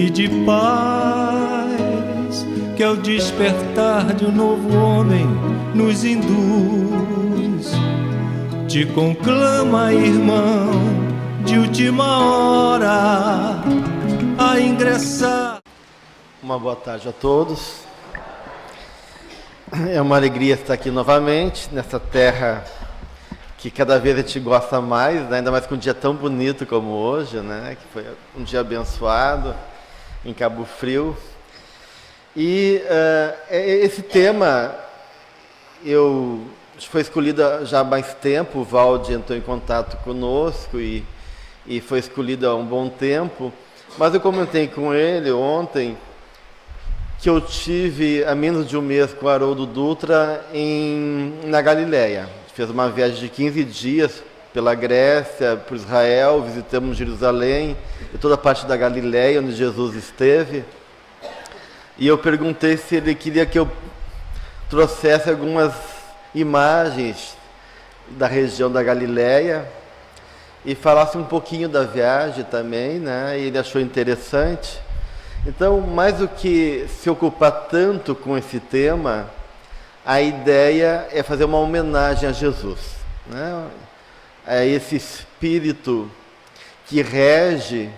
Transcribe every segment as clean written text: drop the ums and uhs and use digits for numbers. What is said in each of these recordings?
e de paz, que ao despertar de um novo homem nos induz. Te conclama, irmão, de última hora a ingressar. Uma boa tarde a todos. É uma alegria estar aqui novamente, nessa terra que cada vez a gente gosta mais, né? Ainda mais com um dia tão bonito como hoje, né? Que foi um dia abençoado em Cabo Frio. E esse tema foi escolhido já há mais tempo. O Valde entrou em contato conosco e foi escolhido há um bom tempo. Mas eu comentei com ele ontem que eu tive há menos de um mês com o Haroldo Dutra na Galileia. Fez uma viagem de 15 dias pela Grécia, por Israel, visitamos Jerusalém e toda a parte da Galileia onde Jesus esteve. E eu perguntei se ele queria que eu trouxesse algumas imagens da região da Galileia e falasse um pouquinho da viagem também, né? E ele achou interessante. Então, mais do que se ocupar tanto com esse tema, a ideia é fazer uma homenagem a Jesus, né? A esse espírito que rege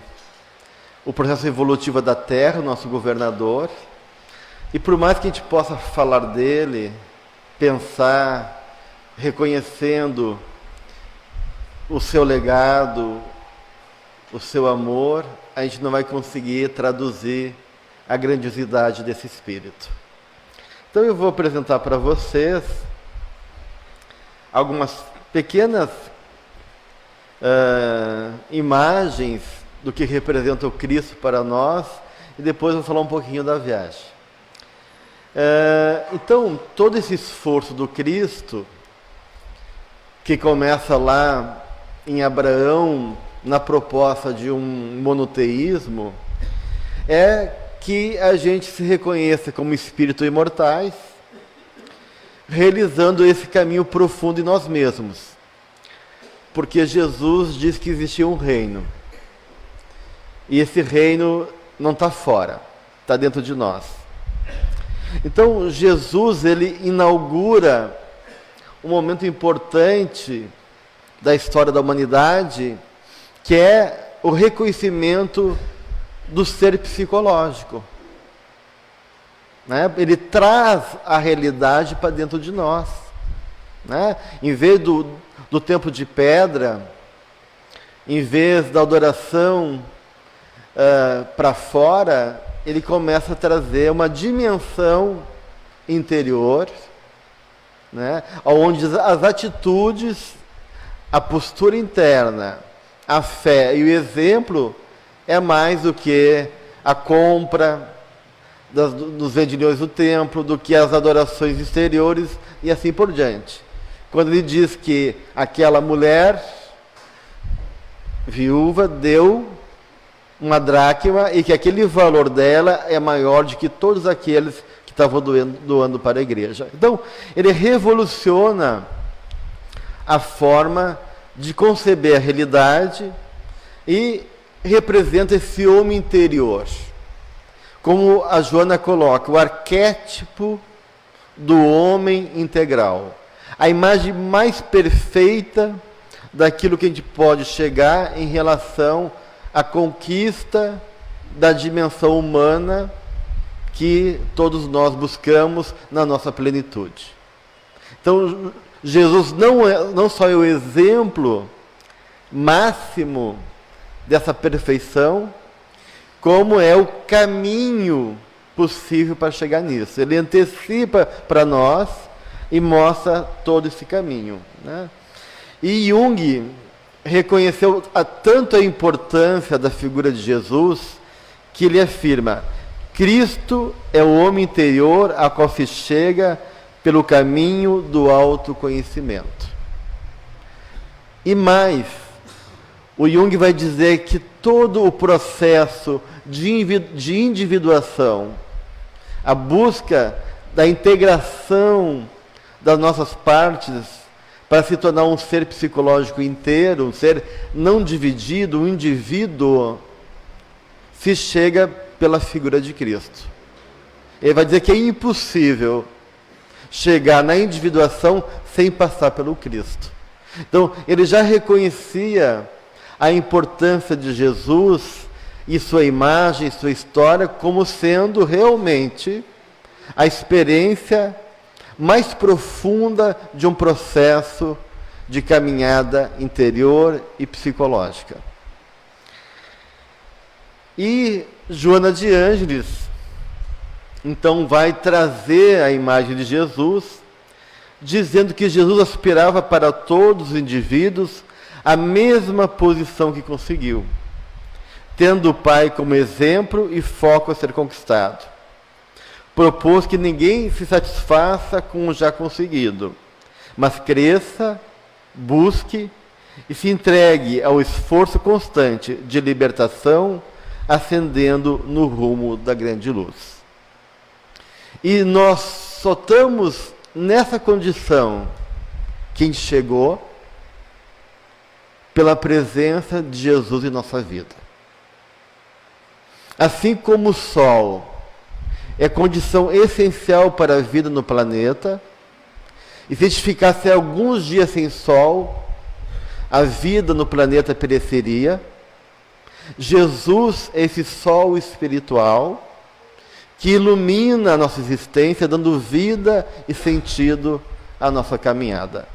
o processo evolutivo da Terra, o nosso governador. E por mais que a gente possa falar dele, pensar, reconhecendo o seu legado, o seu amor, a gente não vai conseguir traduzir a grandiosidade desse espírito. Então eu vou apresentar para vocês algumas pequenas imagens do que representa o Cristo para nós e depois vou falar um pouquinho da viagem. Então, todo esse esforço do Cristo, que começa lá em Abraão, na proposta de um monoteísmo, é que a gente se reconheça como espíritos imortais, realizando esse caminho profundo em nós mesmos. Porque Jesus diz que existia um reino. E esse reino não está fora, está dentro de nós. Então, Jesus, ele inaugura um momento importante da história da humanidade, que é o reconhecimento do ser psicológico, né? Ele traz a realidade para dentro de nós, né? Em vez do templo de pedra, em vez da adoração para fora, ele começa a trazer uma dimensão interior, né? Onde as atitudes, a postura interna, a fé e o exemplo é mais do que a compra dos vendilhões do templo, do que as adorações exteriores e assim por diante. Quando ele diz que aquela mulher viúva deu uma dracma e que aquele valor dela é maior do que todos aqueles que estavam doando para a igreja. Então, ele revoluciona a forma de conceber a realidade e representa esse homem interior. Como a Joana coloca, o arquétipo do homem integral. A imagem mais perfeita daquilo que a gente pode chegar em relação à conquista da dimensão humana que todos nós buscamos na nossa plenitude. Então, Jesus não só é o exemplo máximo dessa perfeição, como é o caminho possível para chegar nisso. Ele antecipa para nós e mostra todo esse caminho, né? E Jung reconheceu tanto a importância da figura de Jesus, que ele afirma: Cristo é o homem interior a qual se chega pelo caminho do autoconhecimento. E mais, o Jung vai dizer que todo o processo de individuação, a busca da integração das nossas partes para se tornar um ser psicológico inteiro, um ser não dividido, um indivíduo, se chega pela figura de Cristo. Ele vai dizer que é impossível chegar na individuação sem passar pelo Cristo. Então, ele já reconhecia a importância de Jesus e sua imagem, sua história, como sendo realmente a experiência mais profunda de um processo de caminhada interior e psicológica. E Joana de Ângeles, então, vai trazer a imagem de Jesus, dizendo que Jesus aspirava para todos os indivíduos a mesma posição que conseguiu, tendo o Pai como exemplo e foco a ser conquistado. Propôs que ninguém se satisfaça com o já conseguido, mas cresça, busque e se entregue ao esforço constante de libertação, ascendendo no rumo da grande luz. E nós só estamos nessa condição quem chegou pela presença de Jesus em nossa vida. Assim como o Sol é condição essencial para a vida no planeta, e se a gente ficasse alguns dias sem Sol, a vida no planeta pereceria. Jesus é esse Sol espiritual que ilumina a nossa existência, dando vida e sentido à nossa caminhada.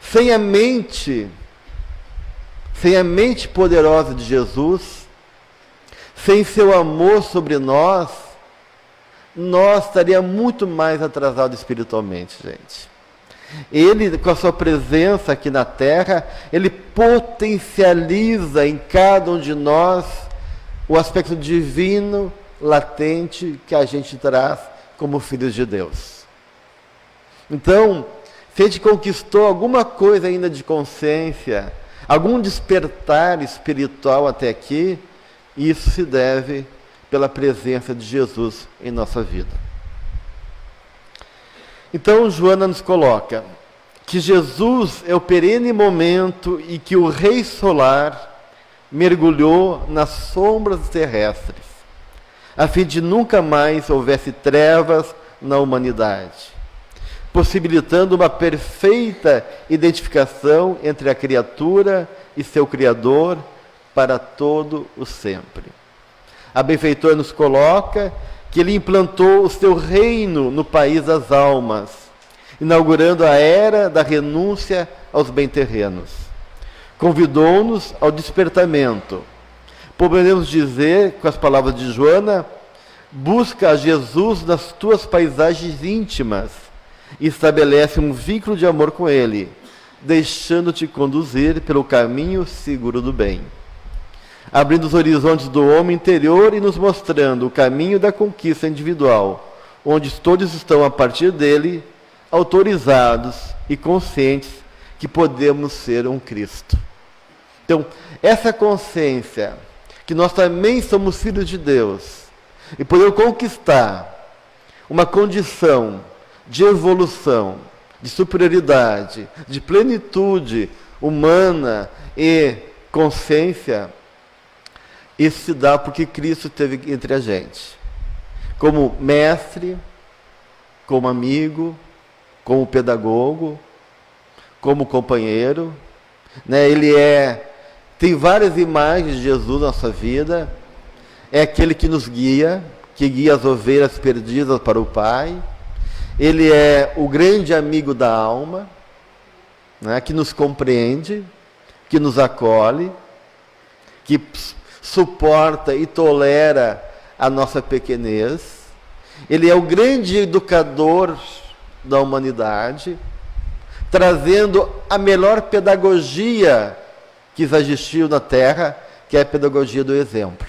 Sem a mente poderosa de Jesus, sem seu amor sobre nós estaríamos muito mais atrasados espiritualmente, gente. Ele, com a sua presença aqui na Terra, ele potencializa em cada um de nós o aspecto divino, latente, que a gente traz como filhos de Deus. Então, se a gente conquistou alguma coisa ainda de consciência, algum despertar espiritual até aqui, isso se deve pela presença de Jesus em nossa vida. Então, Joana nos coloca que Jesus é o perene momento em que o Rei Solar mergulhou nas sombras terrestres, a fim de nunca mais houvesse trevas na humanidade, possibilitando uma perfeita identificação entre a criatura e seu Criador para todo o sempre. A benfeitora nos coloca que ele implantou o seu reino no país das almas, inaugurando a era da renúncia aos bens terrenos. Convidou-nos ao despertamento. Podemos dizer, com as palavras de Joana, busca a Jesus nas tuas paisagens íntimas e estabelece um vínculo de amor com ele, deixando-te conduzir pelo caminho seguro do bem, abrindo os horizontes do homem interior e nos mostrando o caminho da conquista individual, onde todos estão, a partir dele, autorizados e conscientes que podemos ser um Cristo. Então, essa consciência que nós também somos filhos de Deus e podemos conquistar uma condição de evolução, de superioridade, de plenitude humana e consciência, isso se dá porque Cristo esteve entre a gente, como mestre, como amigo, como pedagogo, como companheiro, né? Ele tem várias imagens de Jesus na nossa vida. É aquele que nos guia, que guia as ovelhas perdidas para o Pai. Ele é o grande amigo da alma, né? Que nos compreende, que nos acolhe, que suporta e tolera a nossa pequenez. Ele é o grande educador da humanidade, trazendo a melhor pedagogia que já existiu na Terra, que é a pedagogia do exemplo.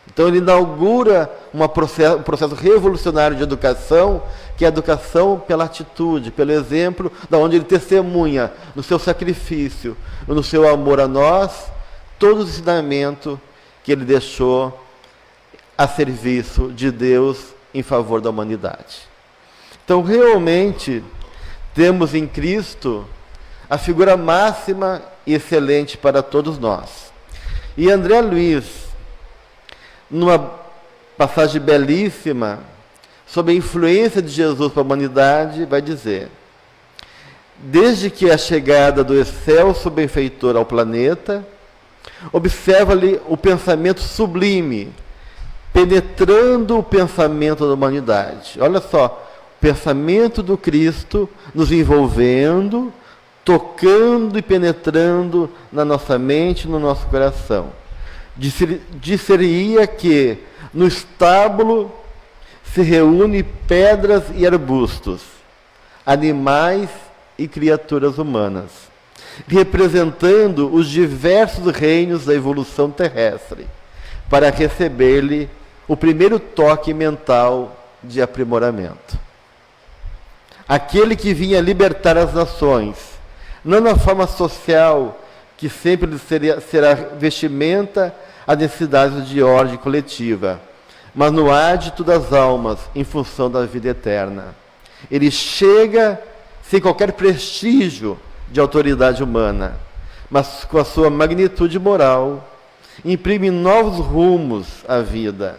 Então ele inaugura um processo revolucionário de educação, que é a educação pela atitude, pelo exemplo, da onde ele testemunha no seu sacrifício, no seu amor a nós, todo o ensinamento que ele deixou a serviço de Deus em favor da humanidade. Então, realmente, temos em Cristo a figura máxima e excelente para todos nós. E André Luiz numa passagem belíssima, sob a influência de Jesus para a humanidade, vai dizer: desde que a chegada do excelso benfeitor ao planeta, observa-lhe o pensamento sublime, penetrando o pensamento da humanidade. Olha só, o pensamento do Cristo nos envolvendo, tocando e penetrando na nossa mente, no nosso coração. Disseria que no estábulo se reúnem pedras e arbustos, animais e criaturas humanas, representando os diversos reinos da evolução terrestre, para receber-lhe o primeiro toque mental de aprimoramento. Aquele que vinha libertar as nações, não na forma social, que sempre será vestimenta a necessidade de ordem coletiva, mas no ádito das almas, em função da vida eterna. Ele chega sem qualquer prestígio de autoridade humana, mas com a sua magnitude moral, imprime novos rumos à vida,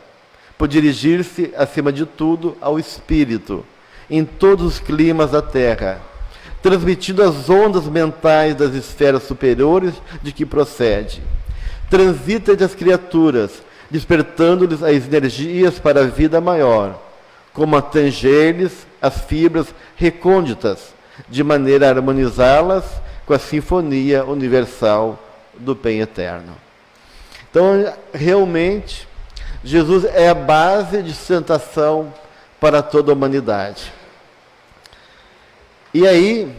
por dirigir-se, acima de tudo, ao espírito, em todos os climas da Terra, transmitindo as ondas mentais das esferas superiores de que procede. Transita entre as criaturas, despertando-lhes as energias para a vida maior, como a tanger-lhes as fibras recônditas, de maneira a harmonizá-las com a sinfonia universal do bem eterno. Então, realmente, Jesus é a base de sustentação para toda a humanidade. E aí,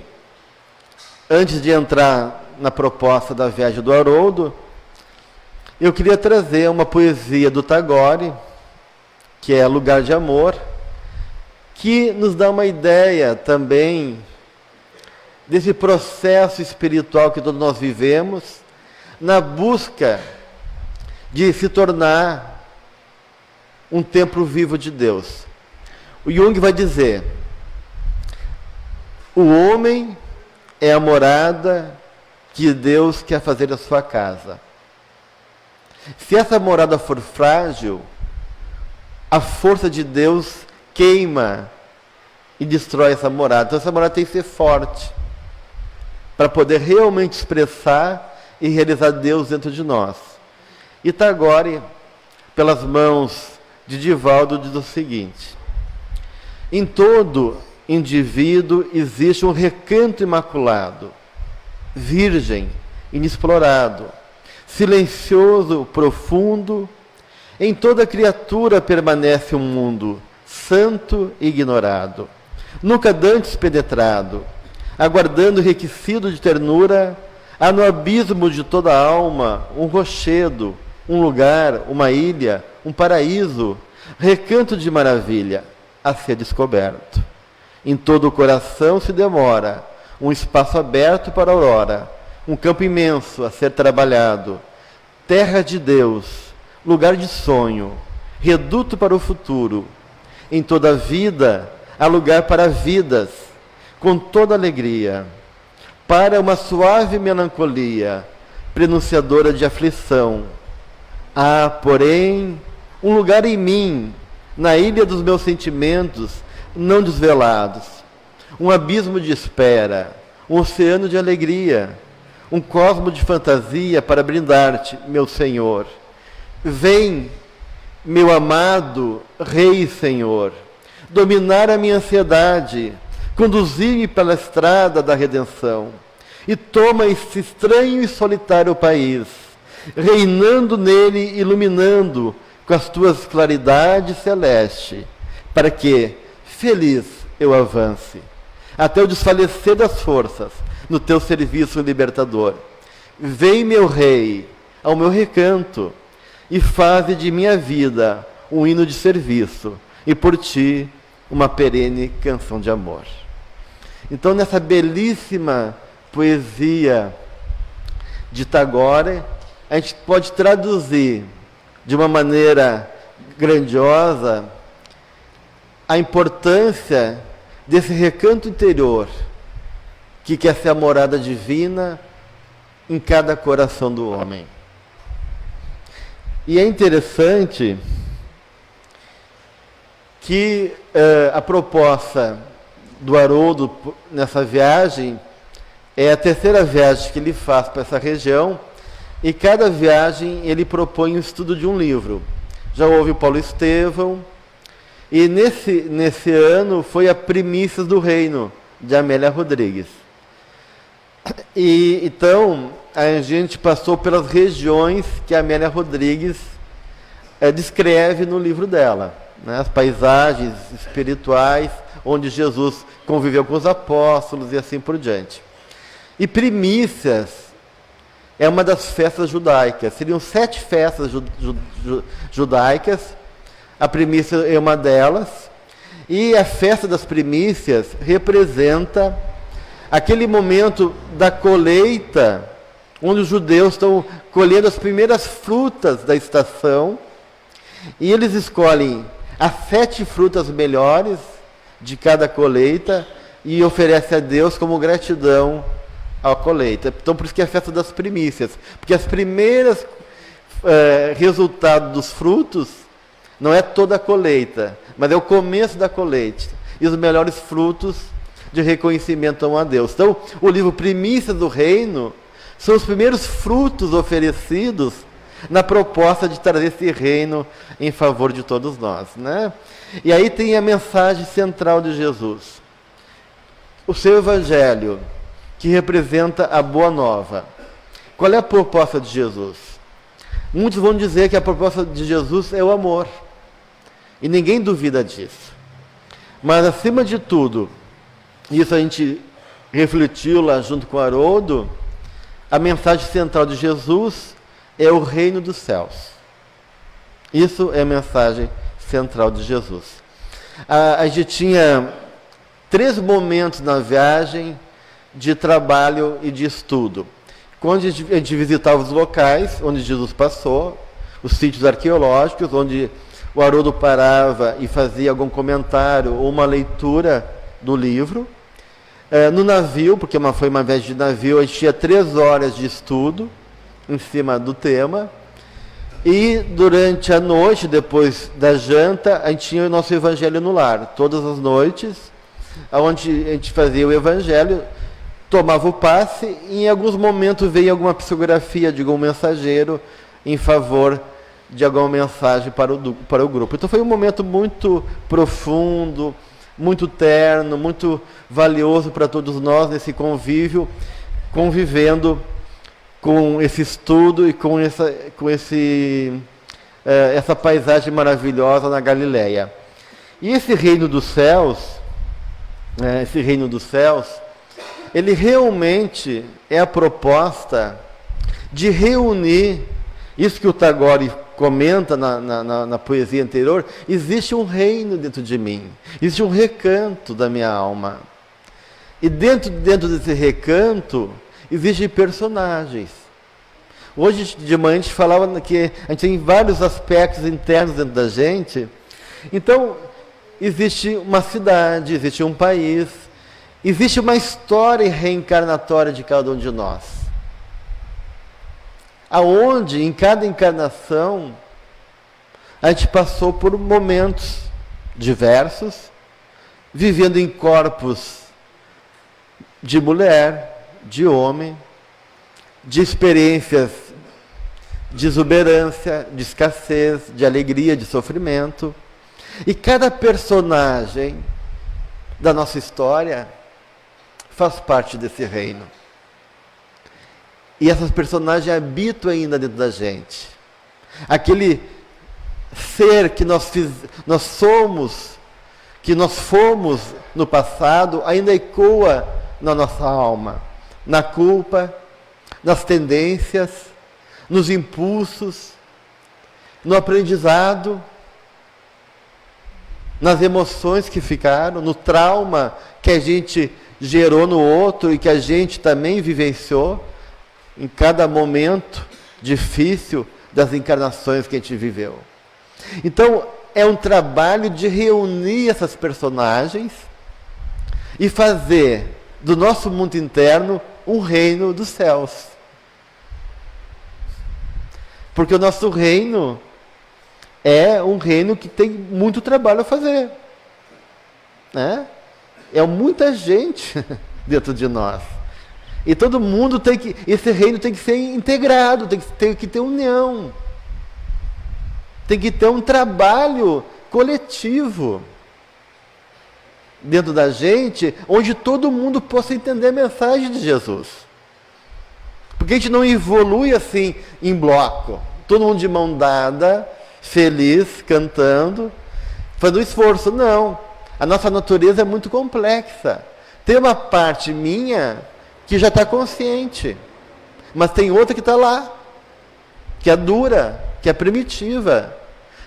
antes de entrar na proposta da viagem do Haroldo, eu queria trazer uma poesia do Tagore, que é Lugar de Amor, que nos dá uma ideia também desse processo espiritual que todos nós vivemos, na busca de se tornar um templo vivo de Deus. O Jung vai dizer: o homem é a morada que Deus quer fazer a sua casa. Se essa morada for frágil, a força de Deus queima e destrói essa morada. Então essa morada tem que ser forte, para poder realmente expressar e realizar Deus dentro de nós. E Tagore, pelas mãos de Divaldo, diz o seguinte: em todo indivíduo existe um recanto imaculado, virgem, inexplorado, silencioso, profundo. Em toda criatura permanece um mundo santo e ignorado, nunca dantes penetrado, aguardando enriquecido de ternura. Há no abismo de toda a alma um rochedo, um lugar, uma ilha, um paraíso, recanto de maravilha a ser descoberto. Em todo o coração se demora um espaço aberto para a aurora, um campo imenso a ser trabalhado, terra de Deus, lugar de sonho, reduto para o futuro. Em toda a vida há lugar para vidas, com toda alegria, para uma suave melancolia, prenunciadora de aflição. Há, porém, um lugar em mim, na ilha dos meus sentimentos não desvelados, um abismo de espera, um oceano de alegria, um cosmo de fantasia para brindar-te, meu Senhor. Vem, meu amado Rei e Senhor, dominar a minha ansiedade, conduzir-me pela estrada da redenção, e toma esse estranho e solitário país, reinando nele, iluminando com as tuas claridades celestes, para que, feliz, eu avance, até o desfalecer das forças, no teu serviço libertador. Vem, meu Rei, ao meu recanto, e faze de minha vida um hino de serviço, e por ti uma perene canção de amor. Então, nessa belíssima poesia de Tagore, a gente pode traduzir de uma maneira grandiosa a importância desse recanto interior que quer ser a morada divina em cada coração do homem. E é interessante que a proposta do Haroldo nessa viagem é a terceira viagem que ele faz para essa região, e cada viagem ele propõe o estudo de um livro. Já houve o Paulo Estevão, e nesse ano foi a Primícias do Reino, de Amélia Rodrigues. E então a gente passou pelas regiões que a Amélia Rodrigues descreve no livro dela, né? As paisagens espirituais onde Jesus conviveu com os apóstolos e assim por diante. E Primícias é uma das festas judaicas. Seriam 7 festas judaicas. A primícia é uma delas. E a festa das primícias representa aquele momento da colheita, onde os judeus estão colhendo as primeiras frutas da estação, e eles escolhem as 7 frutas melhores de cada colheita e oferecem a Deus como gratidão à colheita. Então, por isso que é a festa das primícias, porque as primeiras resultados dos frutos não é toda a colheita, mas é o começo da colheita, e os melhores frutos de reconhecimento a Deus. Então, o livro Primícias do Reino são os primeiros frutos oferecidos na proposta de trazer esse reino em favor de todos nós, né? E aí tem a mensagem central de Jesus. O seu evangelho, que representa a boa nova. Qual é a proposta de Jesus? Muitos vão dizer que a proposta de Jesus é o amor. E ninguém duvida disso. Mas, acima de tudo, isso a gente refletiu lá junto com o Haroldo, a mensagem central de Jesus é o reino dos céus. Isso é a mensagem central de Jesus. A gente tinha 3 momentos na viagem de trabalho e de estudo. Quando a gente visitava os locais onde Jesus passou, os sítios arqueológicos, onde o Haroldo parava e fazia algum comentário ou uma leitura do livro. No navio, porque foi uma viagem de navio, a gente tinha 3 horas de estudo em cima do tema. E durante a noite, depois da janta, a gente tinha o nosso evangelho no lar, todas as noites, onde a gente fazia o evangelho, tomava o passe, e em alguns momentos veio alguma psicografia de algum mensageiro em favor de alguma mensagem para o grupo. Então foi um momento muito profundo, muito terno, muito valioso para todos nós nesse convívio, convivendo com esse estudo e com essa paisagem maravilhosa na Galileia. E esse reino dos céus, ele realmente é a proposta de reunir isso que o Tagore comenta na poesia anterior. Existe um reino dentro de mim, existe um recanto da minha alma, e dentro desse recanto existem personagens. Hoje de manhã a gente falava que a gente tem vários aspectos internos dentro da gente. Então existe uma cidade, existe um país, existe uma história reencarnatória de cada um de nós, aonde em cada encarnação a gente passou por momentos diversos, vivendo em corpos de mulher, de homem, de experiências de exuberância, de escassez, de alegria, de sofrimento. E cada personagem da nossa história faz parte desse reino. E essas personagens habitam ainda dentro da gente. Aquele ser que nós somos, que nós fomos no passado, ainda ecoa na nossa alma, na culpa, nas tendências, nos impulsos, no aprendizado, nas emoções que ficaram, no trauma que a gente gerou no outro e que a gente também vivenciou em cada momento difícil das encarnações que a gente viveu. Então, é um trabalho de reunir essas personagens e fazer do nosso mundo interno um reino dos céus. Porque o nosso reino é um reino que tem muito trabalho a fazer, né? É muita gente dentro de nós. E todo mundo esse reino tem que ser integrado, tem que ter união. Tem que ter um trabalho coletivo dentro da gente, onde todo mundo possa entender a mensagem de Jesus. Porque a gente não evolui assim em bloco, todo mundo de mão dada, feliz, cantando, fazendo esforço. Não, a nossa natureza é muito complexa. Tem uma parte minha que já está consciente, mas tem outra que está lá, que é dura, que é primitiva.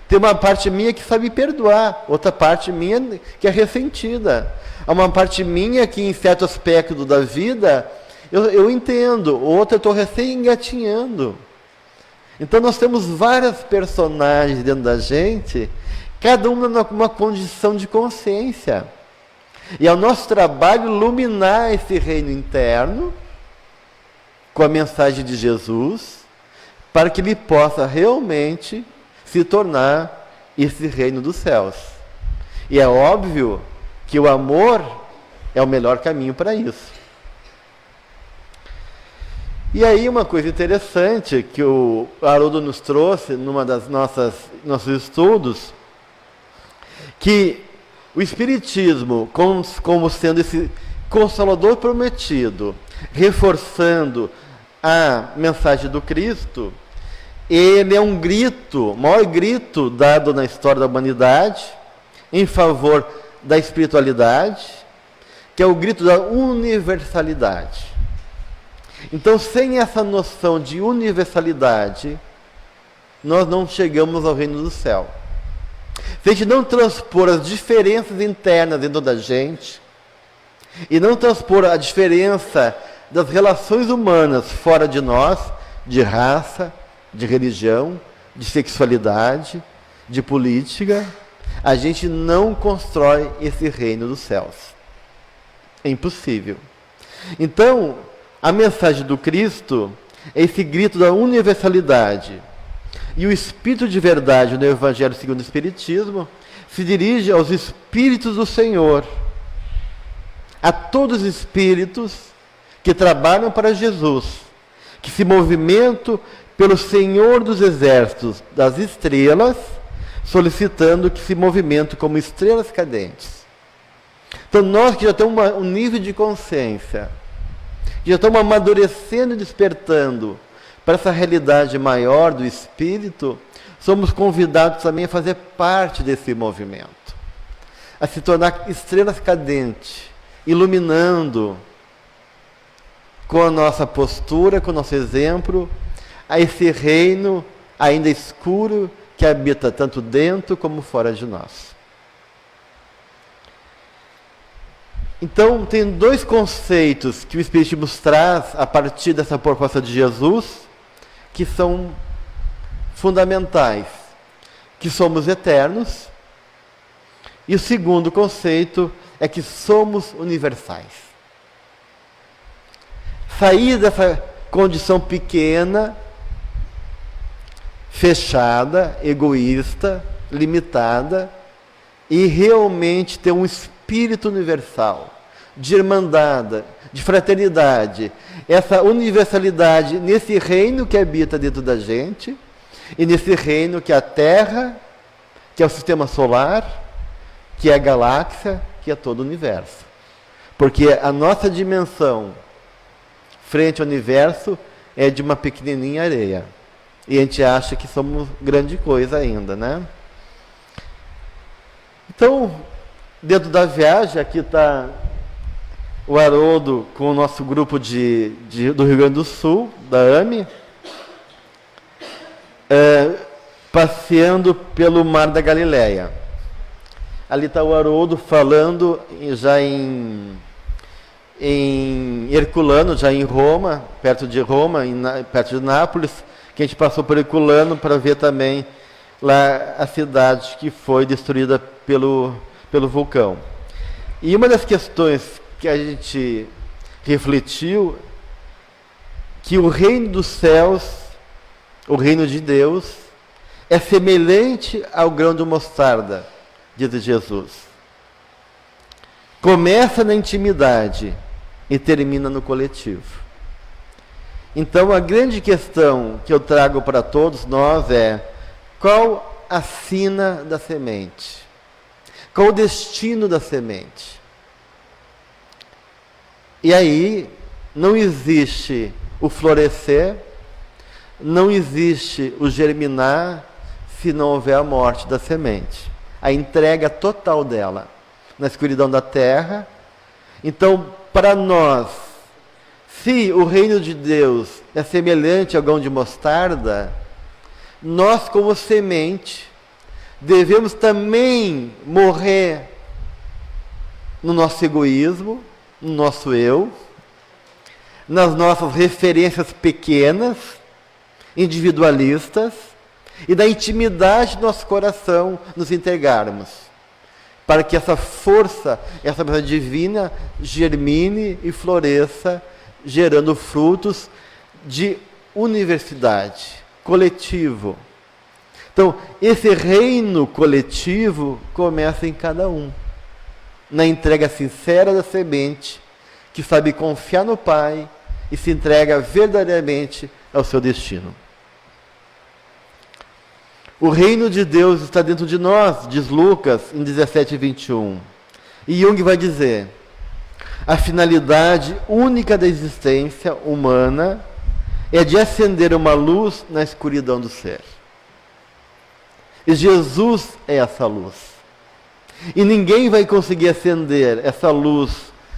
Tem uma parte minha que sabe perdoar, outra parte minha que é ressentida. Há uma parte minha que em certo aspecto da vida eu entendo, outra eu estou recém-engatinhando. Então nós temos várias personagens dentro da gente, cada uma numa condição de consciência. E é o nosso trabalho iluminar esse reino interno com a mensagem de Jesus, para que ele possa realmente se tornar esse reino dos céus. E é óbvio que o amor é o melhor caminho para isso. E aí uma coisa interessante que o Haroldo nos trouxe numa das nossos estudos, que o Espiritismo, como sendo esse Consolador prometido, reforçando a mensagem do Cristo, ele é um grito, o maior grito dado na história da humanidade, em favor da espiritualidade, que é o grito da universalidade. Então, sem essa noção de universalidade, nós não chegamos ao reino do céu. Se a gente não transpor as diferenças internas dentro da gente, e não transpor a diferença das relações humanas fora de nós, de raça, de religião, de sexualidade, de política, a gente não constrói esse reino dos céus. É impossível. Então, a mensagem do Cristo é esse grito da universalidade. E o Espírito de verdade no Evangelho segundo o Espiritismo se dirige aos Espíritos do Senhor, a todos os Espíritos que trabalham para Jesus, que se movimentam pelo Senhor dos Exércitos das Estrelas, solicitando que se movimentem como estrelas cadentes. Então nós que já temos um nível de consciência, que já estamos amadurecendo e despertando para essa realidade maior do Espírito, somos convidados também a fazer parte desse movimento, a se tornar estrelas cadentes, iluminando com a nossa postura, com o nosso exemplo, a esse reino ainda escuro que habita tanto dentro como fora de nós. Então, tem dois conceitos que o Espiritismo traz a partir dessa proposta de Jesus, que são fundamentais, que somos eternos, e o segundo conceito é que somos universais. Sair dessa condição pequena, fechada, egoísta, limitada, e realmente ter um espírito universal, de irmandade, de fraternidade, essa universalidade nesse reino que habita dentro da gente, e nesse reino que é a Terra, que é o sistema solar, que é a galáxia, que é todo o universo. Porque a nossa dimensão frente ao universo é de uma pequenininha areia. E a gente acha que somos grande coisa ainda, né? Então, dentro da viagem, aqui está o Haroldo com o nosso grupo do Rio Grande do Sul, da AME, passeando pelo Mar da Galileia. Ali está o Haroldo falando já em Herculano, já em Roma, perto de Roma, perto de Nápoles, que a gente passou por Herculano para ver também lá a cidade que foi destruída pelo vulcão. E uma das questões que a gente refletiu, que o reino dos céus, O reino de Deus é semelhante ao grão de mostarda, diz Jesus. Começa na intimidade e termina no coletivo. Então, a grande questão que eu trago para todos nós é: qual a sina da semente? Qual o destino da semente? E aí, não existe o florescer, não existe o germinar, se não houver a morte da semente. A entrega total dela na escuridão da terra. Então, para nós, se o reino de Deus é semelhante ao grão de mostarda, nós, como semente, devemos também morrer no nosso egoísmo, no nosso eu, nas nossas referências pequenas, individualistas, e da intimidade do nosso coração nos entregarmos, para que essa força, essa mensagem divina germine e floresça, gerando frutos de universidade, coletivo. Então, esse reino coletivo começa em cada um, na entrega sincera da semente, que sabe confiar no Pai e se entrega verdadeiramente ao seu destino. O reino de Deus está dentro de nós, diz Lucas em 17:21. E Jung vai dizer: a finalidade única da existência humana é de acender uma luz na escuridão do ser. E Jesus é essa luz. E ninguém vai conseguir acender essa luz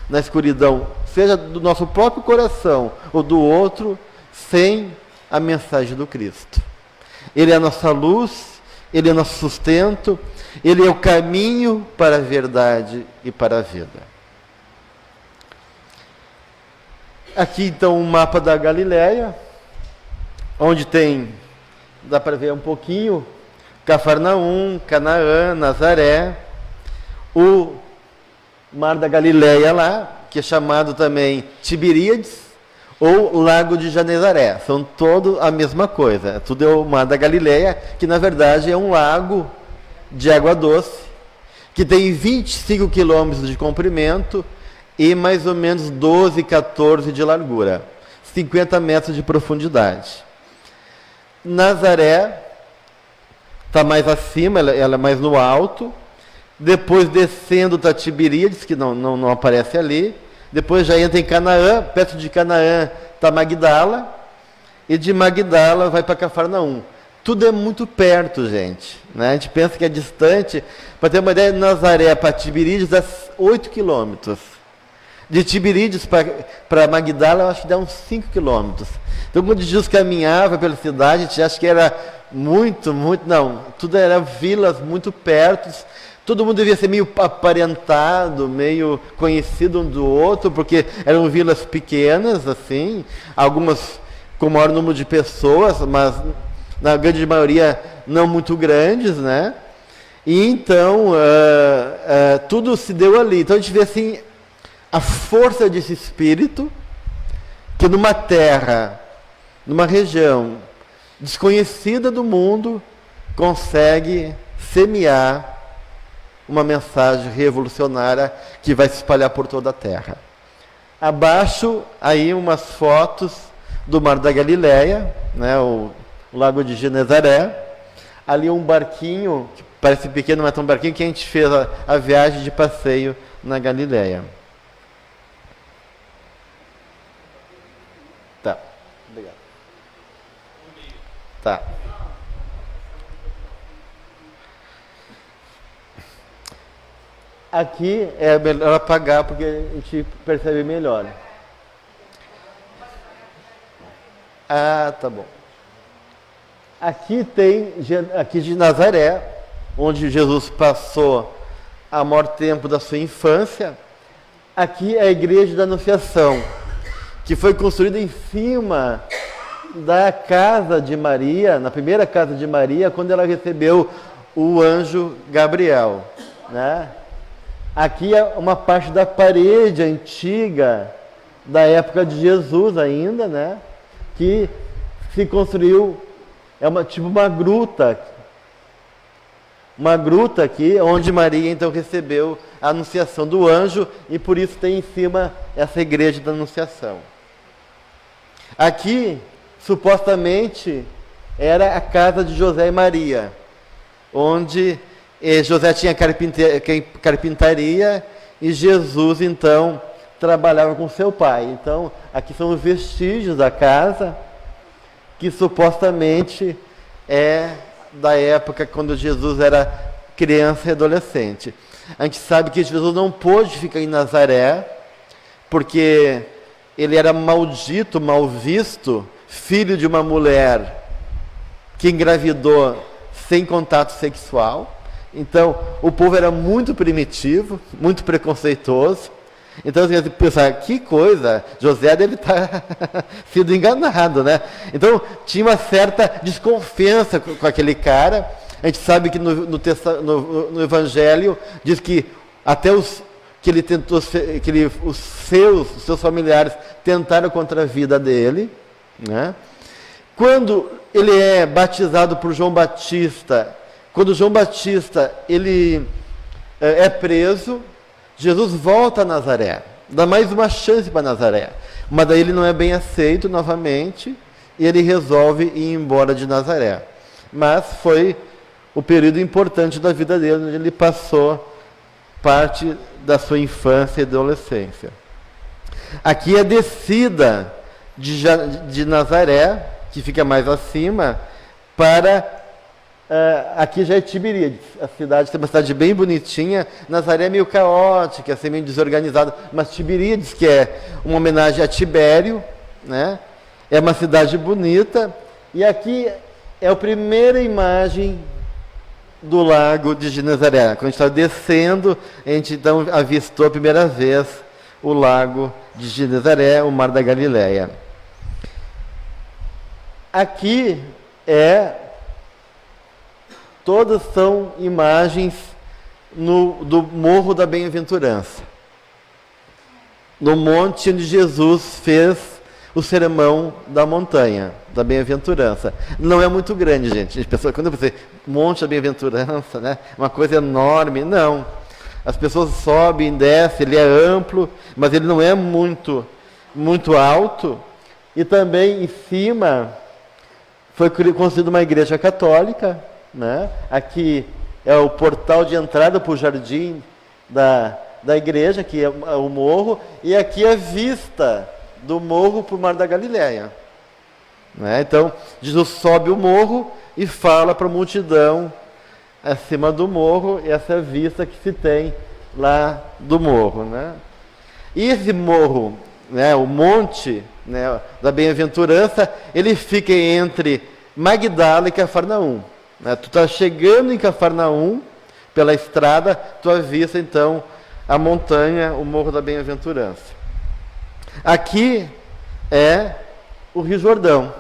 na escuridão, seja do nosso próprio coração ou do outro, sem a mensagem do Cristo. Ele é a nossa luz, Ele é o nosso sustento, Ele é o caminho para a verdade e para a vida. Aqui então um mapa da Galileia, onde tem, dá para ver um pouquinho, Cafarnaum, Canaã, Nazaré, o Mar da Galileia lá, que é chamado também Tiberíades, ou Lago de Genezaré. São todos a mesma coisa. Tudo é o Mar da Galileia, que na verdade é um lago de água doce, que tem 25 quilômetros de comprimento e mais ou menos 12, 14 de largura. 50 metros de profundidade. Nazaré está mais acima, ela é mais no alto. Depois descendo está Tiberíades, que não aparece ali. Depois já entra em Canaã, perto de Canaã está Magdala, e de Magdala vai para Cafarnaum. Tudo é muito perto, gente, né? A gente pensa que é distante. Para ter uma ideia, Nazaré para Tiberíades dá 8 quilômetros. De Tiberíades para Magdala, eu acho que dá uns 5 quilômetros. Então, quando Jesus caminhava pela cidade, a gente acha que era muito, não. Tudo era vilas muito perto. Todo mundo devia ser meio aparentado, meio conhecido um do outro, porque eram vilas pequenas, assim, algumas com maior número de pessoas, mas na grande maioria não muito grandes, né? E então, tudo se deu ali. Então a gente vê assim, a força desse espírito, que numa terra, numa região desconhecida do mundo, consegue semear uma mensagem revolucionária que vai se espalhar por toda a terra. Abaixo, aí umas fotos do Mar da Galileia, né, o Lago de Genezaré. Ali um barquinho, que parece pequeno, mas é um barquinho que a gente fez a viagem de passeio na Galileia. Tá, obrigado. Tá. Aqui é melhor apagar porque a gente percebe melhor. Ah, tá bom. Aqui tem, aqui de Nazaré, onde Jesus passou a maior tempo da sua infância. Aqui é a Igreja da Anunciação, que foi construída em cima da casa de Maria, na primeira casa de Maria, quando ela recebeu o anjo Gabriel, né? Aqui é uma parte da parede antiga, da época de Jesus ainda, né? Que se construiu é tipo uma gruta. Uma gruta aqui, onde Maria então recebeu a anunciação do anjo, e por isso tem em cima essa igreja da anunciação. Aqui, supostamente, era a casa de José e Maria, onde José tinha carpintaria e Jesus então trabalhava com seu pai. Então, aqui são os vestígios da casa, que supostamente é da época quando Jesus era criança e adolescente. A gente sabe que Jesus não pôde ficar em Nazaré, porque ele era maldito, mal visto, filho de uma mulher que engravidou sem contato sexual. Então, o povo era muito primitivo, muito preconceituoso. Então, você pensar, que coisa, José deve estar sido enganado, né? Então, tinha uma certa desconfiança com aquele cara. A gente sabe que no Evangelho diz que até os seus familiares tentaram contra a vida dele, né? Quando ele é batizado por João Batista, quando João Batista ele é preso, Jesus volta a Nazaré, dá mais uma chance para Nazaré, mas daí ele não é bem aceito novamente e ele resolve ir embora de Nazaré. Mas foi o período importante da vida dele, onde ele passou parte da sua infância e adolescência. Aqui a descida de Nazaré, que fica mais acima, para... aqui já é Tiberíades, a cidade tem uma cidade bem bonitinha. Nazaré é meio caótica, assim, meio desorganizada, mas Tiberíades, que é uma homenagem a Tibério, né? É uma cidade bonita, e aqui é a primeira imagem do lago de Genezaré. Quando a gente está descendo, a gente então avistou a primeira vez o lago de Genezaré, o Mar da Galileia. Aqui todas são imagens do Morro da Bem-aventurança, no monte onde Jesus fez o sermão da montanha, da Bem-aventurança. Não é muito grande, gente. Quando eu pensei, Monte da Bem-aventurança, né? Uma coisa enorme. Não. As pessoas sobem, descem, ele é amplo, mas ele não é muito alto. E também em cima foi construída uma igreja católica, né? Aqui é o portal de entrada para o jardim da igreja, que é o morro, e aqui a vista do morro para o Mar da Galileia, né? Então, Jesus sobe o morro e fala para a multidão acima do morro, essa vista que se tem lá do morro, né? E esse morro, né, o monte, né, da Bem-aventurança, ele fica entre Magdala e Cafarnaum, né? Tu está chegando em Cafarnaum pela estrada, tu avista então a montanha, o Morro da Bem-aventurança. Aqui é o Rio Jordão,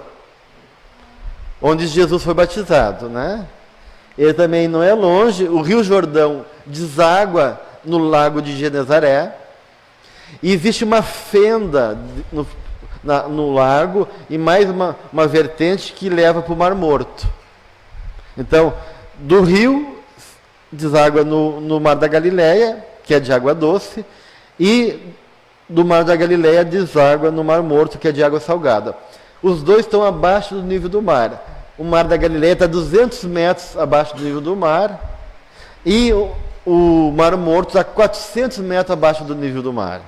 onde Jesus foi batizado, né? Ele também não é longe. O Rio Jordão deságua no lago de Genezaré, e existe uma fenda no lago e mais uma vertente que leva para o Mar Morto. Então, do rio deságua no Mar da Galileia, que é de água doce, e do Mar da Galileia deságua no Mar Morto, que é de água salgada. Os dois estão abaixo do nível do mar. O Mar da Galileia está 200 metros abaixo do nível do mar, e o Mar Morto está 400 metros abaixo do nível do mar,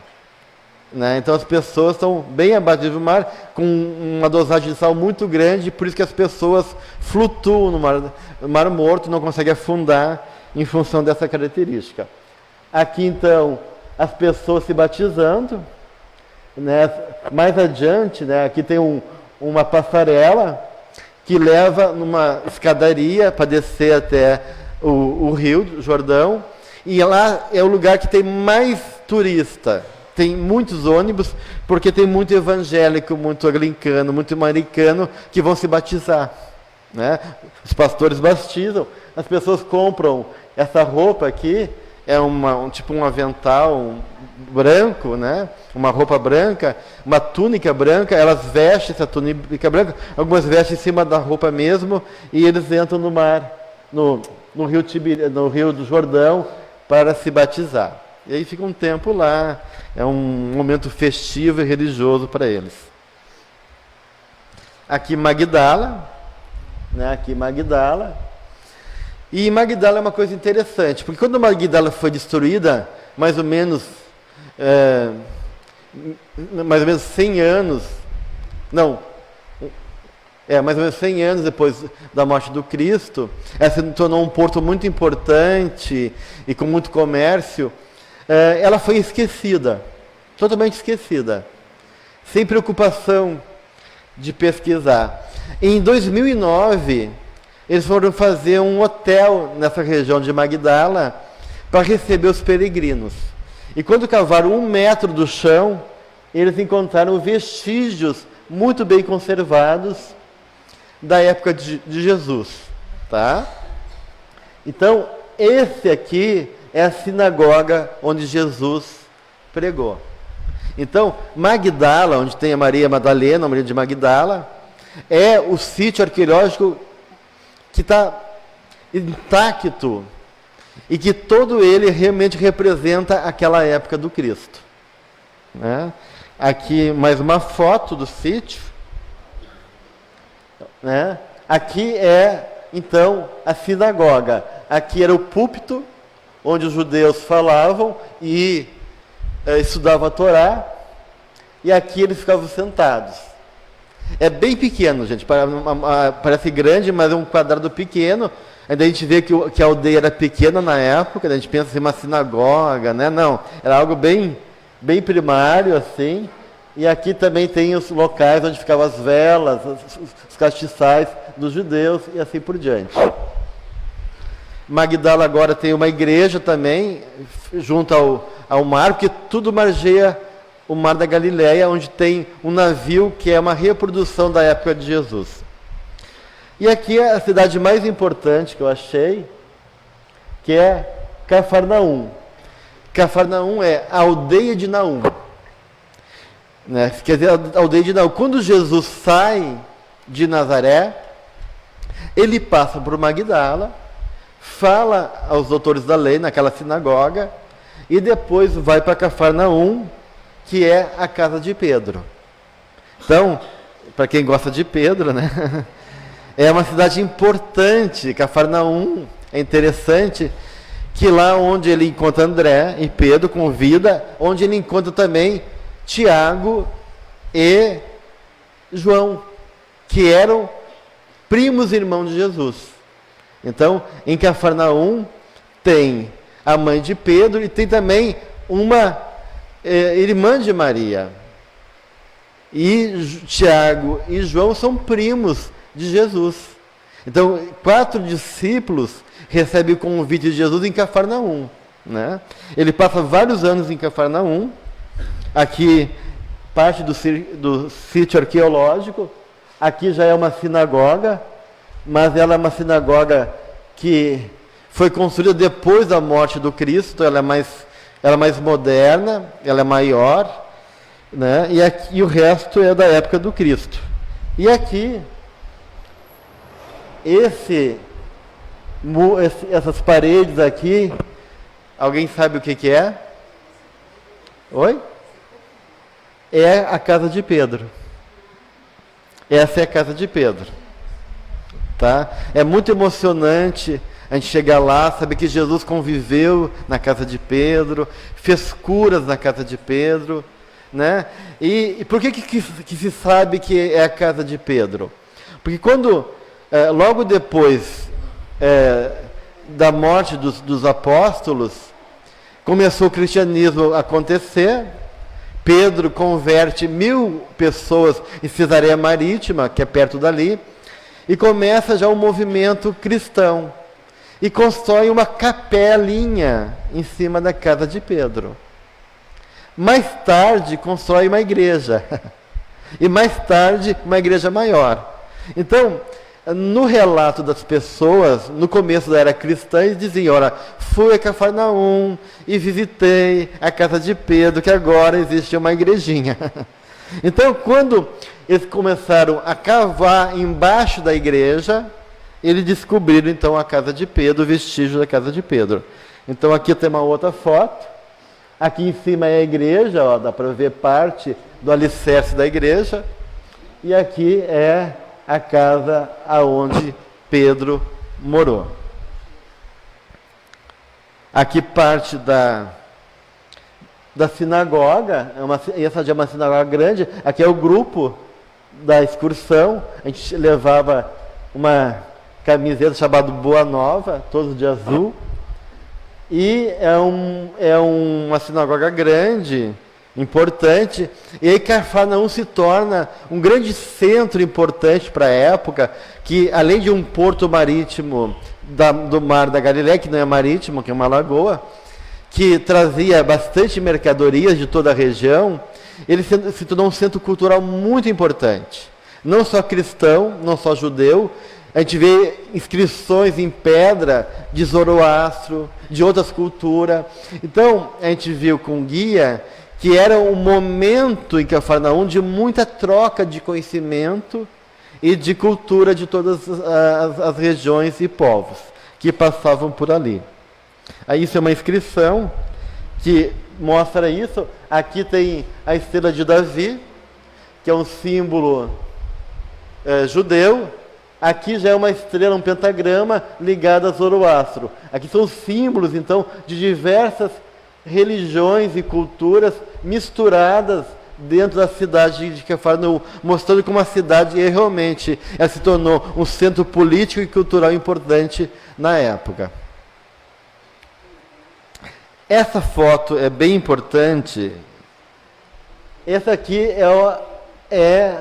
né? Então as pessoas estão bem abaixo do nível do mar, com uma dosagem de sal muito grande, por isso que as pessoas flutuam no Mar Morto, não conseguem afundar em função dessa característica. Aqui então as pessoas se batizando, né? Mais adiante, né, aqui tem uma passarela que leva numa escadaria para descer até o Rio Jordão, e lá é o lugar que tem mais turista. Tem muitos ônibus, porque tem muito evangélico, muito anglicano, muito americano que vão se batizar, né? Os pastores batizam, as pessoas compram essa roupa aqui é tipo um avental branco, né? Uma roupa branca, uma túnica branca, elas vestem essa túnica branca, algumas vestem em cima da roupa mesmo, e eles entram no mar, no rio do Jordão, para se batizar. E aí fica um tempo lá, é um momento festivo e religioso para eles. Aqui Magdala, né? Aqui Magdala. E Magdala é uma coisa interessante, porque quando Magdala foi destruída, mais ou menos 100 anos, mais ou menos 100 anos depois da morte do Cristo, ela se tornou um porto muito importante e com muito comércio. Ela foi esquecida, totalmente esquecida, sem preocupação de pesquisar. Em 2009, eles foram fazer um hotel nessa região de Magdala para receber os peregrinos. E quando cavaram 1 metro do chão, eles encontraram vestígios muito bem conservados da época de Jesus. Tá? Então, esse aqui é a sinagoga onde Jesus pregou. Então, Magdala, onde tem a Maria Madalena, a Maria de Magdala, é o sítio arqueológico que está intacto e que todo ele realmente representa aquela época do Cristo. Né? Aqui mais uma foto do sítio. Né? Aqui é, então, a sinagoga. Aqui era o púlpito, onde os judeus falavam e estudavam a Torá, e aqui eles ficavam sentados. É bem pequeno, gente, parece grande, mas é um quadrado pequeno. Ainda a gente vê que a aldeia era pequena na época, a gente pensa em uma sinagoga, né? Não, era algo bem primário, assim. E aqui também tem os locais onde ficavam as velas, os castiçais dos judeus e assim por diante. Magdala agora tem uma igreja também, junto ao mar, porque tudo margeia o mar da Galileia, onde tem um navio que é uma reprodução da época de Jesus. E aqui é a cidade mais importante que eu achei, que é Cafarnaum. Cafarnaum é a aldeia de Naum. Né? Quer dizer, a aldeia de Naum. Quando Jesus sai de Nazaré, ele passa por Magdala, fala aos doutores da lei naquela sinagoga, e depois vai para Cafarnaum, que é a casa de Pedro. Então, para quem gosta de Pedro, né? É uma cidade importante. Cafarnaum é interessante, que lá onde ele encontra André e Pedro com vida, onde ele encontra também Tiago e João, que eram primos irmãos de Jesus. Então, em Cafarnaum tem a mãe de Pedro e tem também uma irmã de Maria. E Tiago e João são primos de Jesus. Então, 4 discípulos recebem o convite de Jesus em Cafarnaum. Né? Ele passa vários anos em Cafarnaum. Aqui, parte do sítio arqueológico. Aqui já é uma sinagoga, mas ela é uma sinagoga que foi construída depois da morte do Cristo. Ela é mais moderna, ela é maior, né? E o resto é da época do Cristo. E aqui, essas paredes aqui, alguém sabe o que é? Oi? É a casa de Pedro. Essa é a casa de Pedro. Tá? É muito emocionante a gente chegar lá, saber que Jesus conviveu na casa de Pedro, fez curas na casa de Pedro, né? E por que se sabe que é a casa de Pedro? Porque quando, logo depois da morte dos apóstolos, começou o cristianismo a acontecer. Pedro converte 1000 pessoas em Cesareia Marítima, que é perto dali, e começa já um movimento cristão. E constrói uma capelinha em cima da casa de Pedro. Mais tarde, constrói uma igreja. E mais tarde, uma igreja maior. Então, no relato das pessoas, no começo da era cristã, eles diziam, olha, fui a Cafarnaum e visitei a casa de Pedro, que agora existe uma igrejinha. Então, quando eles começaram a cavar embaixo da igreja, eles descobriram, então, a casa de Pedro, o vestígio da casa de Pedro. Então, aqui tem uma outra foto. Aqui em cima é a igreja, ó, dá para ver parte do alicerce da igreja. E aqui é a casa aonde Pedro morou. Aqui parte da sinagoga, essa já é uma sinagoga grande. Aqui é o grupo da excursão. A gente levava uma camiseta chamada Boa Nova, todos de azul. E é uma sinagoga grande, importante, e aí Cafarnaum se torna um grande centro importante para a época, que além de um porto marítimo do Mar da Galileia, que não é marítimo, que é uma lagoa, que trazia bastante mercadorias de toda a região, ele se tornou um centro cultural muito importante, não só cristão, não só judeu. A gente vê inscrições em pedra de Zoroastro, de outras culturas. Então, a gente viu com o guia que era um momento em Cafarnaum de muita troca de conhecimento e de cultura de todas as regiões e povos que passavam por ali. Aí isso é uma inscrição que mostra isso. Aqui tem a estrela de Davi, que é um símbolo judeu. Aqui já é uma estrela, um pentagrama ligado a Zoroastro. Aqui são símbolos, então, de diversas religiões e culturas misturadas dentro da cidade de Cafarnaum, mostrando como a cidade realmente ela se tornou um centro político e cultural importante na época. Essa foto é bem importante. Essa aqui é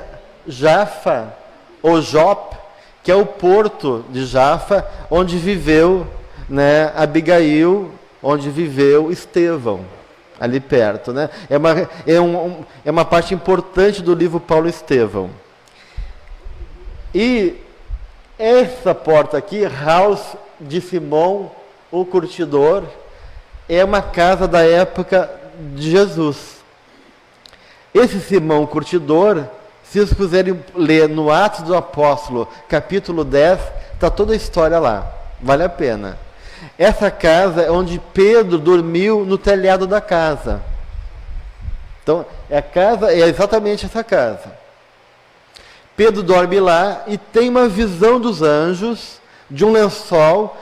Jafa, ou Jope, que é o porto de Jafa, onde viveu, né, Abigail, onde viveu Estevão, ali perto, né? É uma parte importante do livro Paulo Estevão. E essa porta aqui, House de Simão, o Curtidor, é uma casa da época de Jesus. Esse Simão Curtidor, se vocês puderem ler no Atos do Apóstolo, capítulo 10, está toda a história lá. Vale a pena. Essa casa é onde Pedro dormiu no telhado da casa. Então, é exatamente essa casa. Pedro dorme lá e tem uma visão dos anjos, de um lençol,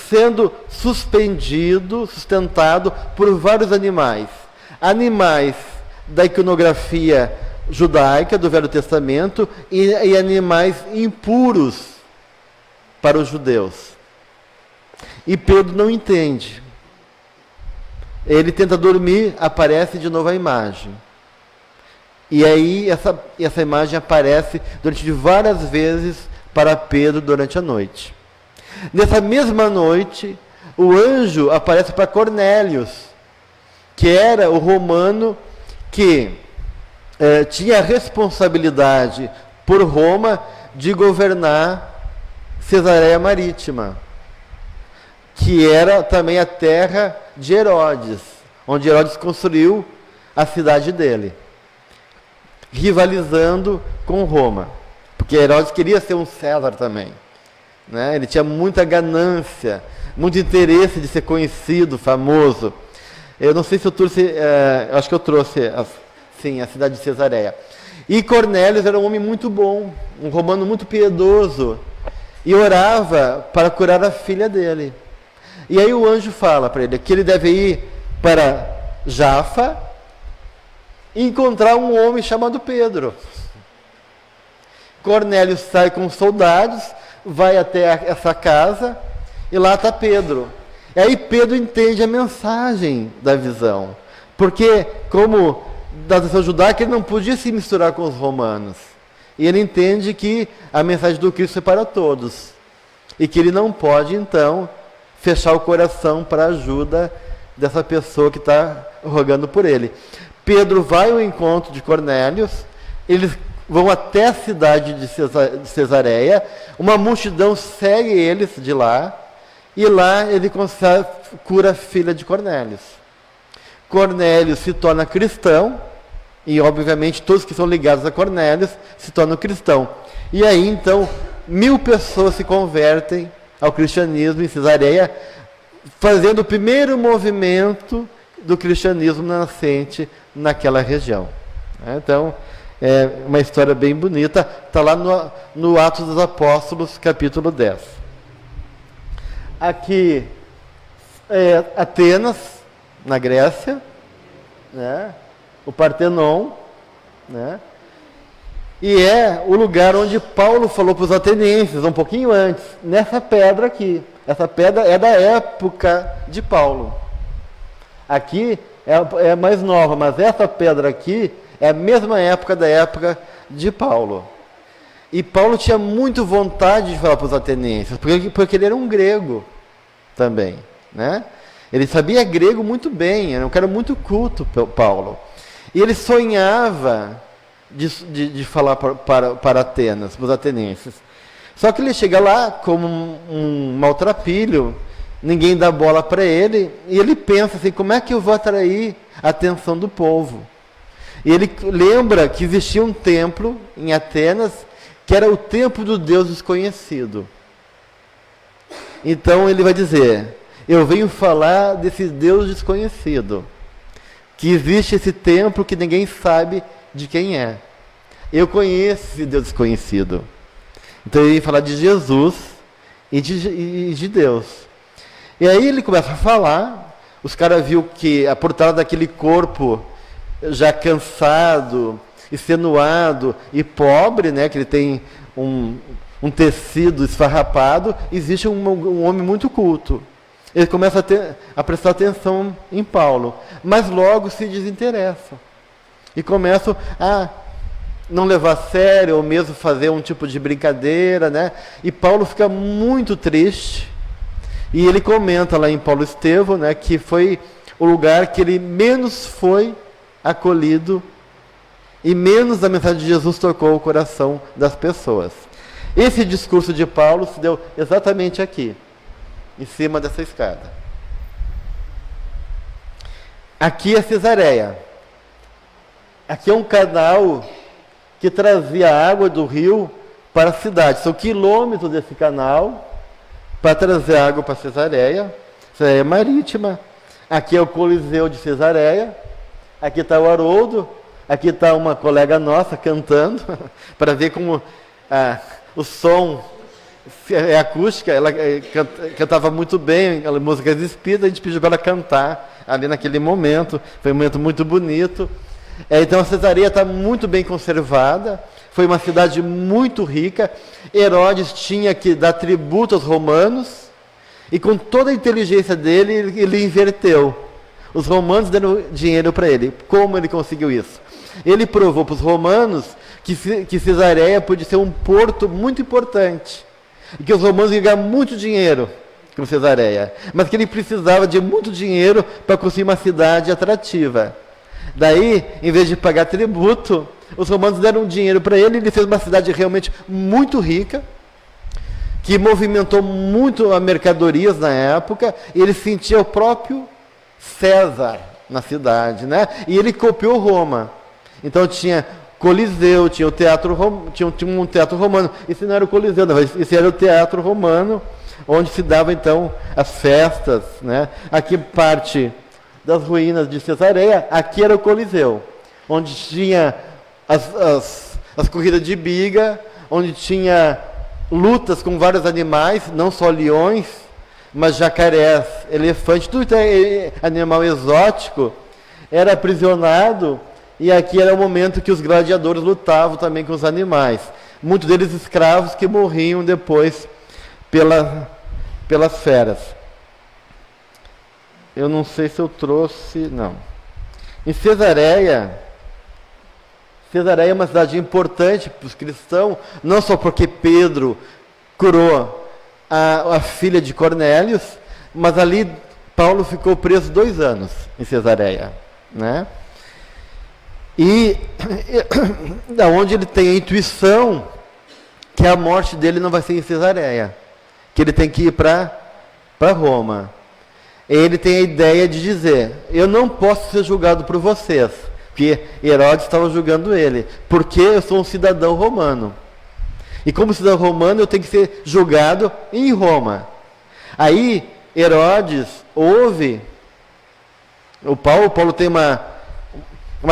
sendo sustentado por vários animais. Animais da iconografia judaica do Velho Testamento e animais impuros para os judeus. E Pedro não entende. Ele tenta dormir, aparece de novo a imagem. E aí essa imagem aparece durante várias vezes para Pedro durante a noite. Nessa mesma noite, o anjo aparece para Cornélios, que era o romano que tinha a responsabilidade por Roma de governar Cesareia Marítima, que era também a terra de Herodes, onde Herodes construiu a cidade dele, rivalizando com Roma, porque Herodes queria ser um César também, né? Ele tinha muita ganância, muito interesse de ser conhecido, famoso. Eu não sei se eu trouxe, acho que eu trouxe sim, a cidade de Cesareia. E Cornélios era um homem muito bom, um romano muito piedoso, e orava para curar a filha dele. E aí o anjo fala para ele que ele deve ir para Jafa e encontrar um homem chamado Pedro. Cornélio sai com soldados, vai até essa casa, e lá está Pedro. E aí Pedro entende a mensagem da visão, porque como da tradição judaica, ele não podia se misturar com os romanos. E ele entende que a mensagem do Cristo é para todos. E que ele não pode, então, fechar o coração para a ajuda dessa pessoa que está rogando por ele. Pedro vai ao encontro de Cornélios, eles vão até a cidade de Cesareia, uma multidão segue eles de lá, e lá ele cura a filha de Cornélio. Cornélio se torna cristão, e obviamente todos que são ligados a Cornélio se tornam cristãos. E aí então 1.000 pessoas se convertem ao cristianismo em Cesareia, fazendo o primeiro movimento do cristianismo nascente naquela região. Então, é uma história bem bonita, está lá no Atos dos Apóstolos, capítulo 10. Aqui é Atenas, na Grécia, né? O Partenon, né? E é o lugar onde Paulo falou para os atenienses, um pouquinho antes, nessa pedra aqui. Essa pedra é da época de Paulo. Aqui é mais nova, mas essa pedra aqui é a mesma época da época de Paulo. E Paulo tinha muito vontade de falar para os atenienses, porque ele era um grego também, né? Ele sabia grego muito bem, era um cara muito culto, Paulo. E ele sonhava de falar para Atenas, para os atenienses. Só que ele chega lá como um maltrapilho, ninguém dá bola para ele, e ele pensa assim, como é que eu vou atrair a atenção do povo? E ele lembra que existia um templo em Atenas, que era o templo do Deus desconhecido. Então ele vai dizer, eu venho falar desse Deus desconhecido, que existe esse templo que ninguém sabe de quem é. Eu conheço esse Deus desconhecido. Então ele ia falar de Jesus e de Deus. E aí ele começa a falar, os caras viram que por trás daquele corpo já cansado, extenuado e pobre, né, que ele tem um tecido esfarrapado, existe um homem muito culto. Ele começa a prestar atenção em Paulo, mas logo se desinteressa. E começam a não levar a sério, ou mesmo fazer um tipo de brincadeira, né? E Paulo fica muito triste. E ele comenta lá em Paulo Estevão, né, que foi o lugar que ele menos foi acolhido e menos a mensagem de Jesus tocou o coração das pessoas. Esse discurso de Paulo se deu exatamente aqui, em cima dessa escada. Aqui é Cesareia. Aqui é um canal que trazia água do rio para a cidade. São quilômetros desse canal para trazer água para Cesareia. Cesareia marítima. Aqui é o Coliseu de Cesareia. Aqui está o Haroldo. Aqui está uma colega nossa cantando, para ver como o som é acústica. Ela cantava muito bem, músicas espíritas, a gente pediu para ela cantar ali naquele momento. Foi um momento muito bonito. Então a Cesareia está muito bem conservada, foi uma cidade muito rica. Herodes tinha que dar tributo aos romanos, e com toda a inteligência dele, ele inverteu. Os romanos deram dinheiro para ele. Como ele conseguiu isso? Ele provou para os romanos que Cesareia podia ser um porto muito importante, e que os romanos iam ganhar muito dinheiro com Cesareia, mas que ele precisava de muito dinheiro para construir uma cidade atrativa. Daí, em vez de pagar tributo, os romanos deram dinheiro para ele, e ele fez uma cidade realmente muito rica, que movimentou muito as mercadorias na época, e ele sentia o próprio César na cidade, né? E ele copiou Roma. Então tinha Coliseu, tinha um teatro romano. Isso não era o Coliseu, não, isso era o teatro romano, onde se dava então as festas, né? Aqui parte das ruínas de Cesareia, aqui era o Coliseu, onde tinha as corridas de biga, onde tinha lutas com vários animais, não só leões, mas jacarés, elefantes, tudo animal exótico, era aprisionado, e aqui era o momento que os gladiadores lutavam também com os animais. Muitos deles escravos que morriam depois pelas feras. Eu não sei se eu trouxe, não. Em Cesareia é uma cidade importante para os cristãos, não só porque Pedro curou a filha de Cornélios, mas ali Paulo ficou preso 2 anos em Cesareia, né? E da onde ele tem a intuição que a morte dele não vai ser em Cesareia, que ele tem que ir para Roma. Ele tem a ideia de dizer: eu não posso ser julgado por vocês, porque Herodes estava julgando ele, porque eu sou um cidadão romano. E como cidadão romano eu tenho que ser julgado em Roma. Aí Herodes ouve o Paulo tem uma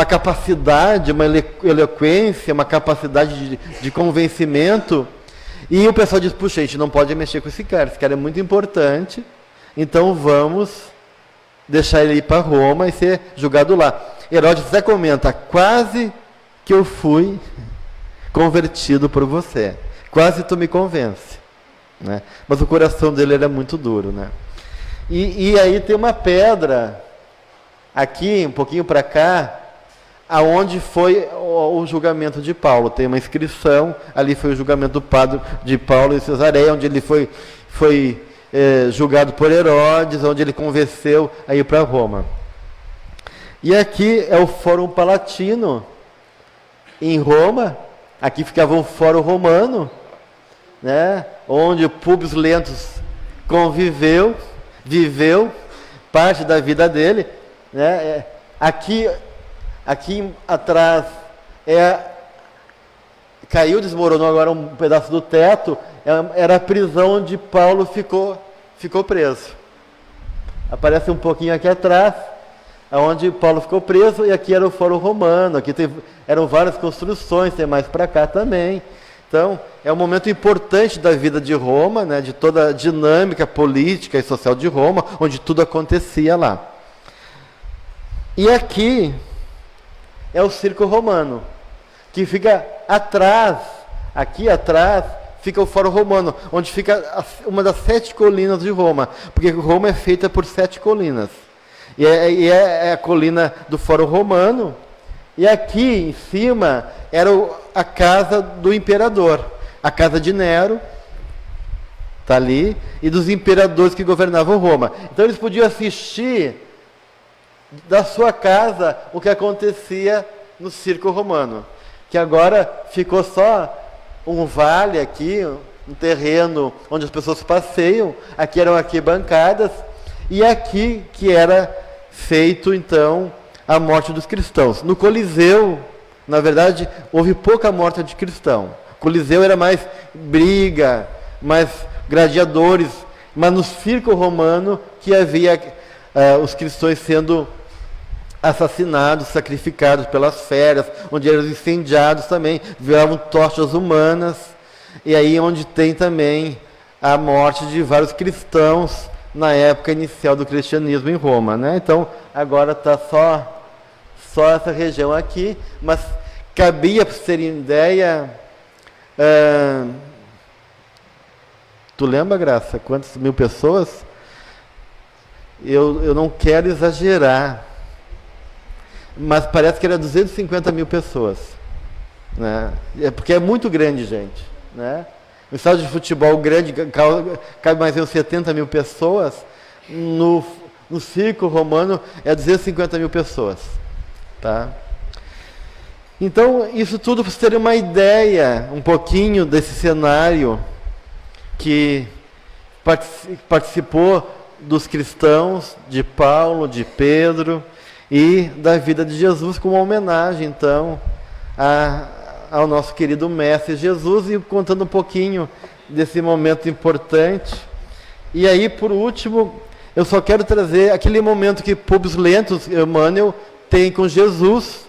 capacidade, uma eloquência, uma capacidade de convencimento, e o pessoal diz: puxa, a gente não pode mexer com esse cara é muito importante, então vamos deixar ele ir para Roma e ser julgado lá. Herodes até comenta: quase que eu fui convertido por você, quase tu me convence, né? Mas o coração dele era muito duro, né? E aí tem uma pedra aqui, um pouquinho para cá, aonde foi o julgamento de Paulo. Tem uma inscrição, ali foi o julgamento de Paulo em Cesareia, onde ele foi julgado por Herodes, onde ele convenceu a ir para Roma. E aqui é o Fórum Palatino, em Roma. Aqui ficava o Fórum Romano, né, onde Públio Lentulus viveu parte da vida dele, né. Aqui atrás caiu, desmoronou agora um pedaço do teto, era a prisão onde Paulo ficou preso. Aparece um pouquinho aqui atrás, onde Paulo ficou preso, e aqui era o Fórum Romano, aqui eram várias construções, tem mais para cá também. Então, é um momento importante da vida de Roma, né, de toda a dinâmica política e social de Roma, onde tudo acontecia lá. E aqui é o Circo Romano, que fica atrás, aqui atrás, fica o Fórum Romano, onde fica uma das 7 colinas de Roma, porque Roma é feita por 7 colinas. E é a colina do Fórum Romano, e aqui em cima era a casa do imperador, a casa de Nero, está ali, e dos imperadores que governavam Roma. Então eles podiam assistir da sua casa o que acontecia no Circo Romano, que agora ficou só um vale aqui, um terreno onde as pessoas passeiam. Aqui eram arquibancadas, e aqui que era feito então a morte dos cristãos. No Coliseu, na verdade, houve pouca morte de cristão. O Coliseu era mais briga, mais gladiadores, mas no Circo Romano que havia os cristãos sendo assassinados, sacrificados pelas feras, onde eram incendiados também, viravam tochas humanas, e aí onde tem também a morte de vários cristãos na época inicial do cristianismo em Roma, né? Então, agora está só essa região aqui, mas cabia, para vocês terem ideia, tu lembra, Graça, quantas mil pessoas? Eu não quero exagerar, mas parece que era 250 mil pessoas, né? Porque é muito grande, gente, né? No estádio de futebol grande cabe mais uns 70 mil pessoas, no Circo Romano é 250 mil pessoas, tá? Então, isso tudo para vocês terem uma ideia, um pouquinho desse cenário que participou dos cristãos, de Paulo, de Pedro, e da vida de Jesus, como uma homenagem, então, ao nosso querido Mestre Jesus, e contando um pouquinho desse momento importante. E aí, por último, eu só quero trazer aquele momento que Públio Lentulus, Emmanuel, tem com Jesus,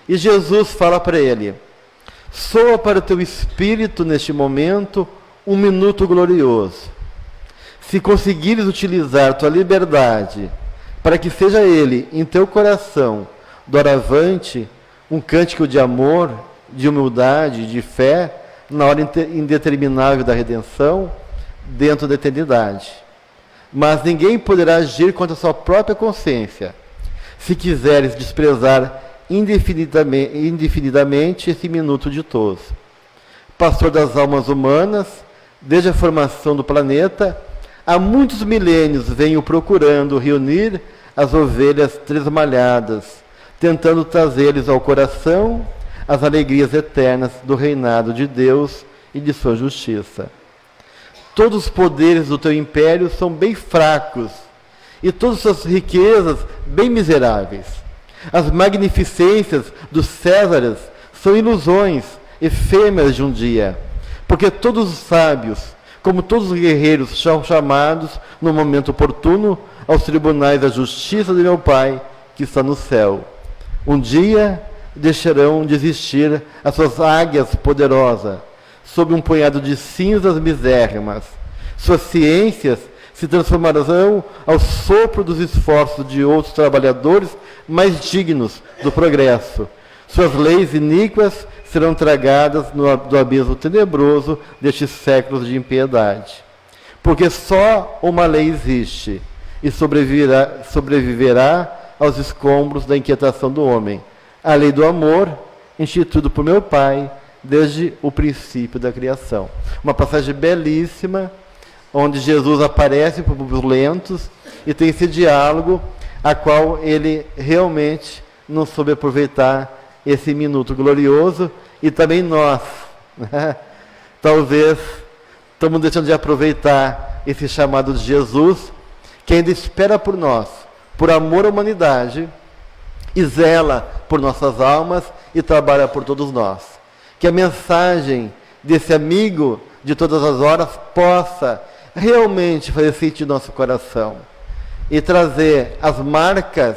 e Jesus fala para ele: soa para o teu espírito, neste momento, um minuto glorioso. Se conseguires utilizar tua liberdade para que seja ele, em teu coração, doravante, um cântico de amor, de humildade, de fé, na hora indeterminável da redenção, dentro da eternidade. Mas ninguém poderá agir contra a sua própria consciência, se quiseres desprezar indefinidamente esse minuto ditoso. Pastor das almas humanas, desde a formação do planeta, há muitos milênios venho procurando reunir as ovelhas tresmalhadas, tentando trazer-lhes ao coração as alegrias eternas do reinado de Deus e de sua justiça. Todos os poderes do teu império são bem fracos, e todas as suas riquezas bem miseráveis. As magnificências dos Césares são ilusões efêmeras de um dia, porque todos os sábios, como todos os guerreiros, são chamados no momento oportuno aos tribunais da justiça de meu Pai, que está no céu. Um dia deixarão de existir as suas águias poderosas, sob um punhado de cinzas misérrimas. Suas ciências se transformarão ao sopro dos esforços de outros trabalhadores mais dignos do progresso. Suas leis iníquas serão tragadas do abismo tenebroso destes séculos de impiedade. Porque só uma lei existe e sobreviverá aos escombros da inquietação do homem. A lei do amor, instituída por meu Pai desde o princípio da criação. Uma passagem belíssima, onde Jesus aparece para os lentos e tem esse diálogo, a qual ele realmente não soube aproveitar esse minuto glorioso, e também nós, né? Talvez estamos deixando de aproveitar esse chamado de Jesus, que ainda espera por nós, por amor à humanidade, e zela por nossas almas e trabalha por todos nós. Que a mensagem desse amigo de todas as horas possa realmente fazer sentir nosso coração e trazer as marcas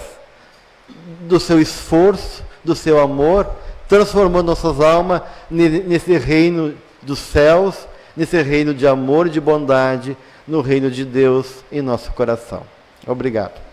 do seu esforço, do seu amor, transformando nossas almas nesse reino dos céus, nesse reino de amor e de bondade, no reino de Deus em nosso coração. Obrigado.